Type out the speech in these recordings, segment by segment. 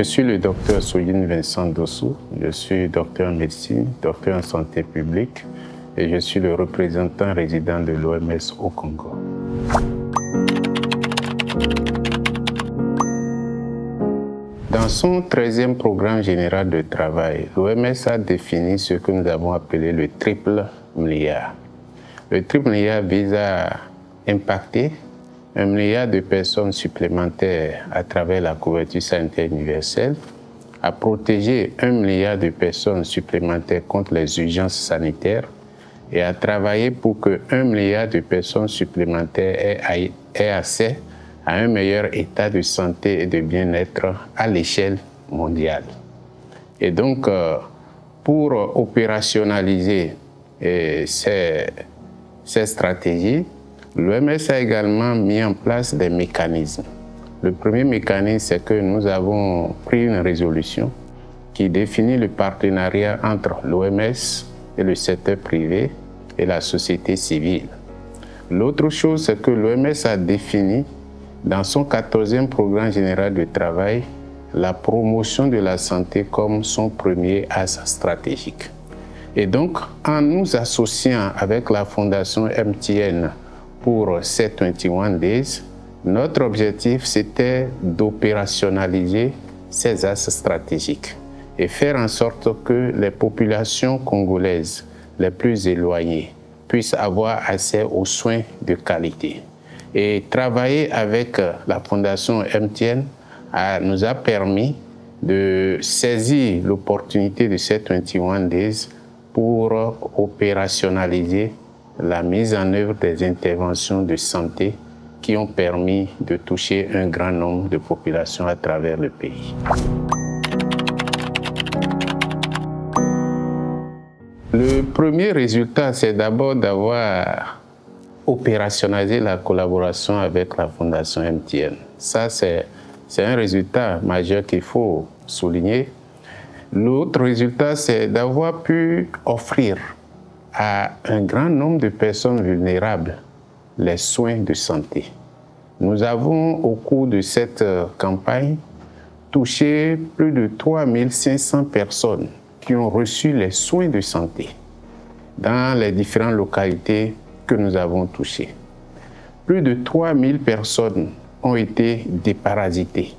Je suis le docteur Soyine Vincent Dossou, je suis docteur en médecine, docteur en santé publique et je suis le représentant résident de l'OMS au Congo. Dans son 13e programme général de travail, l'OMS a défini ce que nous avons appelé le triple milliard. Le triple milliard vise à impacter 1 milliard de personnes supplémentaires à travers la couverture sanitaire universelle, à protéger 1 milliard de personnes supplémentaires contre les urgences sanitaires et à travailler pour que 1 milliard de personnes supplémentaires aient accès à un meilleur état de santé et de bien-être à l'échelle mondiale. Et donc, pour opérationnaliser ces stratégies, l'OMS a également mis en place des mécanismes. Le premier mécanisme, c'est que nous avons pris une résolution qui définit le partenariat entre l'OMS et le secteur privé et la société civile. L'autre chose, c'est que l'OMS a défini dans son 14e programme général de travail la promotion de la santé comme son premier axe stratégique. Et donc, en nous associant avec la Fondation MTN pour ces 21 Days, notre objectif, c'était d'opérationnaliser ces axes stratégiques et faire en sorte que les populations congolaises les plus éloignées puissent avoir accès aux soins de qualité. Et travailler avec la Fondation MTN nous a permis de saisir l'opportunité de ces 21 Days pour opérationnaliser la mise en œuvre des interventions de santé qui ont permis de toucher un grand nombre de populations à travers le pays. Le premier résultat, c'est d'abord d'avoir opérationnalisé la collaboration avec la Fondation MTN. Ça, c'est un résultat majeur qu'il faut souligner. L'autre résultat, c'est d'avoir pu offrir à un grand nombre de personnes vulnérables les soins de santé. Nous avons, au cours de cette campagne, touché plus de 3500 personnes qui ont reçu les soins de santé dans les différentes localités que nous avons touchées. Plus de 3000 personnes ont été déparasitées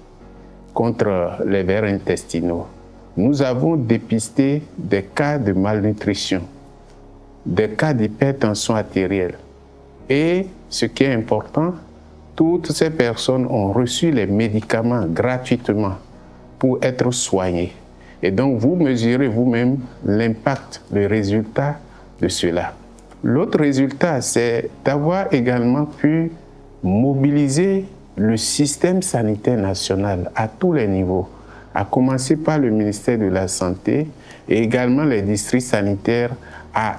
contre les vers intestinaux. Nous avons dépisté des cas de malnutrition, des cas d'hypertension artérielle. Et ce qui est important, toutes ces personnes ont reçu les médicaments gratuitement pour être soignées. Et donc, vous mesurez vous-même l'impact, le résultat de cela. L'autre résultat, c'est d'avoir également pu mobiliser le système sanitaire national à tous les niveaux, à commencer par le ministère de la Santé et également les districts sanitaires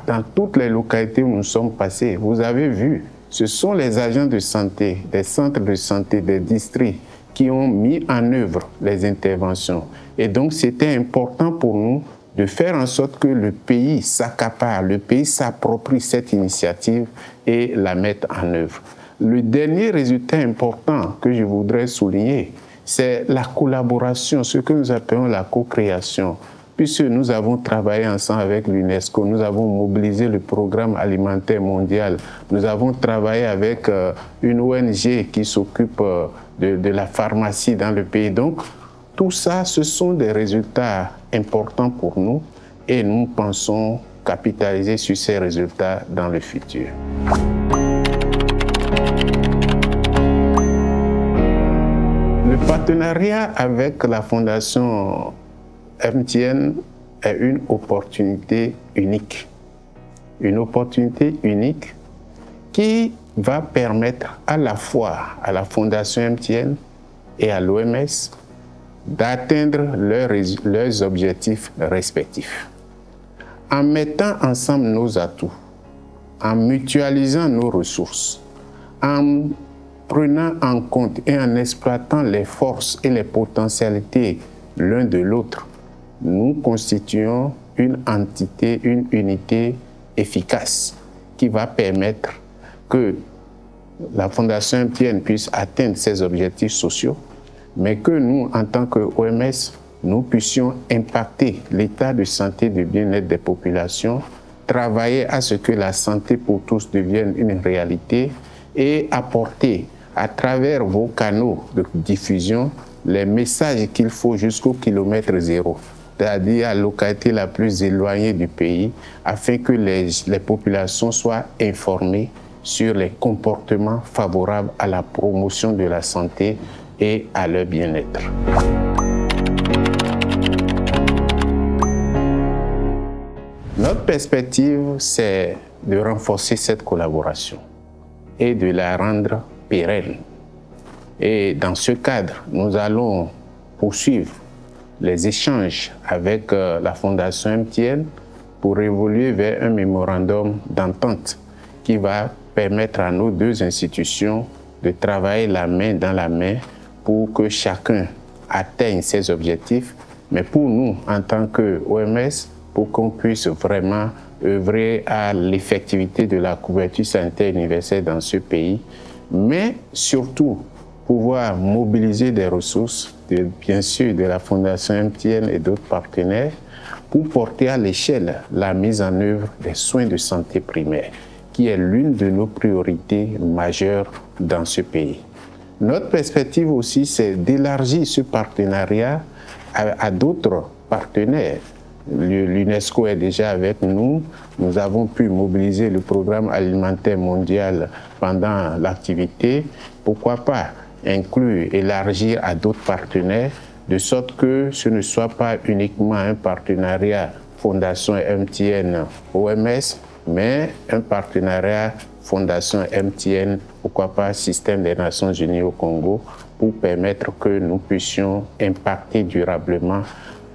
dans toutes les localités où nous sommes passés. Vous avez vu, ce sont les agents de santé, des centres de santé, des districts qui ont mis en œuvre les interventions. Et donc, c'était important pour nous de faire en sorte que le pays s'accapare, le pays s'approprie cette initiative et la mette en œuvre. Le dernier résultat important que je voudrais souligner, c'est la collaboration, ce que nous appelons la co-création. Puisque nous avons travaillé ensemble avec l'UNESCO, nous avons mobilisé le Programme alimentaire mondial, nous avons travaillé avec une ONG qui s'occupe de la pharmacie dans le pays. Donc, tout ça, ce sont des résultats importants pour nous et nous pensons capitaliser sur ces résultats dans le futur. Le partenariat avec la Fondation MTN est une opportunité unique. Une opportunité unique qui va permettre à la fois à la Fondation MTN et à l'OMS d'atteindre leurs objectifs respectifs. En mettant ensemble nos atouts, en mutualisant nos ressources, en prenant en compte et en exploitant les forces et les potentialités l'un de l'autre, nous constituons une entité, une unité efficace qui va permettre que la Fondation MTN puisse atteindre ses objectifs sociaux, mais que nous, en tant qu'OMS, nous puissions impacter l'état de santé et de bien-être des populations, travailler à ce que la santé pour tous devienne une réalité et apporter à travers vos canaux de diffusion les messages qu'il faut jusqu'au kilomètre zéro, c'est-à-dire à la localité la plus éloignée du pays, afin que les populations soient informées sur les comportements favorables à la promotion de la santé et à leur bien-être. Notre perspective, c'est de renforcer cette collaboration et de la rendre pérenne. Et dans ce cadre, nous allons poursuivre les échanges avec la Fondation MTN pour évoluer vers un mémorandum d'entente qui va permettre à nos deux institutions de travailler la main dans la main pour que chacun atteigne ses objectifs, mais pour nous, en tant qu'OMS, pour qu'on puisse vraiment œuvrer à l'effectivité de la couverture sanitaire universelle dans ce pays, mais surtout pouvoir mobiliser des ressources, bien sûr de la Fondation MTN et d'autres partenaires, pour porter à l'échelle la mise en œuvre des soins de santé primaires, qui est l'une de nos priorités majeures dans ce pays. Notre perspective aussi, c'est d'élargir ce partenariat à d'autres partenaires. L'UNESCO est déjà avec nous. Nous avons pu mobiliser le programme alimentaire mondial pendant l'activité. Pourquoi pas inclure, élargir à d'autres partenaires, de sorte que ce ne soit pas uniquement un partenariat Fondation MTN-OMS, mais un partenariat Fondation MTN, pourquoi pas Système des Nations Unies au Congo, pour permettre que nous puissions impacter durablement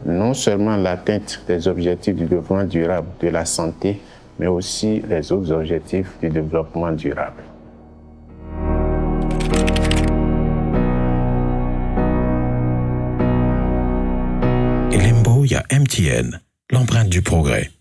non seulement l'atteinte des objectifs du développement durable de la santé, mais aussi les autres objectifs du développement durable. Elembo ya MTN, l'empreinte du progrès.